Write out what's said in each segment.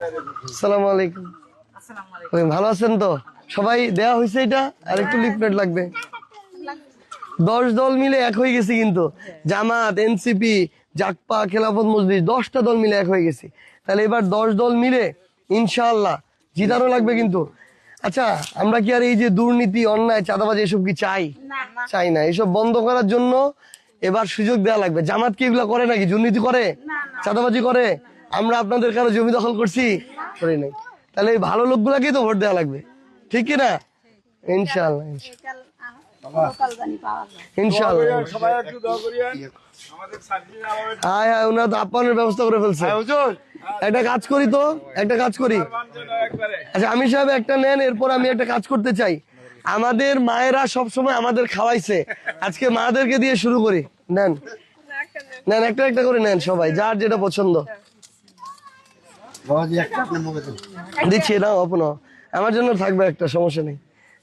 আসসালামু আলাইকুম। ভালো আছেন তো সবাই? দেয়া হয়েছে এটা, আর একটু লিফলেট লাগবে। 10 দল মিলে এক হয়ে গেছি, কিন্তু জামাত, এনসিপি, জাকপা, খেলাফত মজলিস 10টা দল মিলে এক হয়ে গেছি। তাহলে এবার 10 দল মিলে ইনশাআল্লাহ জিতানো লাগবে কিন্তু। আচ্ছা, আমরা কি আর এই যে দুর্নীতি, অন্যায়, চাঁদাবাজি এসব কি চাই? চাই না। এসব বন্ধ করার জন্য এবার সুযোগ দেওয়া লাগবে। জামাত কি এগুলো করে নাকি? দুর্নীতি করে, চাঁদাবাজি করে? আমরা আপনাদের কারো জমি দখল করছি? করি নাই। তাহলে এই ভালো লোকগুলাকেই তো ভোট দেওয়া লাগবে, ঠিক কিনা? ইনশাআল্লাহ ইনশাআল্লাহ। হ্যাঁ হ্যাঁ, ওনারা তো আপ্যায়নের ব্যবস্থা করে ফেলছে। একটা কাজ করি তো, একটা কাজ করি। আচ্ছা আমির সাহেব একটা নেন, এরপর আমি একটা কাজ করতে চাই। আমাদের মায়েরা সব সময় আমাদের খাওয়াইছে, আজকে মাদেরকে দিয়ে শুরু করি। নেন নেন, একটা একটা করে নেন, সবাই যার যেটা পছন্দ। দিচ্ছি না অপন, আমার জন্য থাকবে একটা, সমস্যা নেই।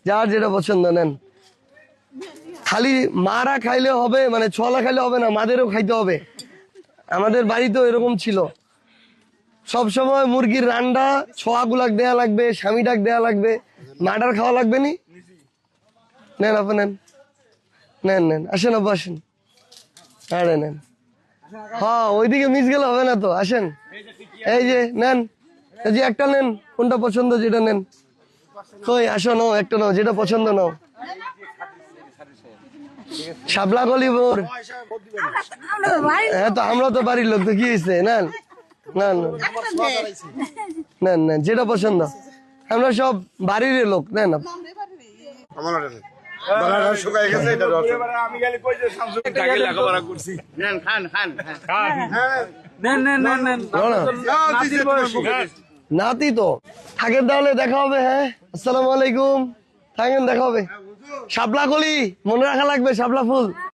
যার যেটা পছন্দ নেন। খালি মারা খাইলে হবে, মানে ছলা খাইলে হবে না, মাদেরও খাইতে হবে। আমাদের বাড়িতেও এরকম ছিল, সব সময় মুরগির রান্না ছোয়াগুলাক দেয়া লাগবে, স্বামীটাক দেয়া লাগবে, মাডার খাওয়া লাগবে নি। নেন আপনি নেন, নেন নেন, আসেন আব্বু আসেন। আরে নেন, হ্যাঁ ওইদিকে মিস গেলে হবে না তো, আসেন। এই যে নেন, এই যে একটা নেন, কোনটা পছন্দ যেটা নেন। কই আসো, নাও একটা, নাও যেটা পছন্দ নাও। শাপলা গলি বোর, হ্যাঁ তো আমরা তো বাড়ির লোক, তো কি হয়েছে? নেন নেন নেন নেন, যেটা পছন্দ। আমরা সব বাড়ির লোক, নেন। নাতি তো থাকেন, তাহলে দেখা হবে। হ্যাঁ আসসালামু আলাইকুম, থাকেন, দেখা হবে। শাপলা কলি মনে রাখা লাগবে, শাপলা ফুল।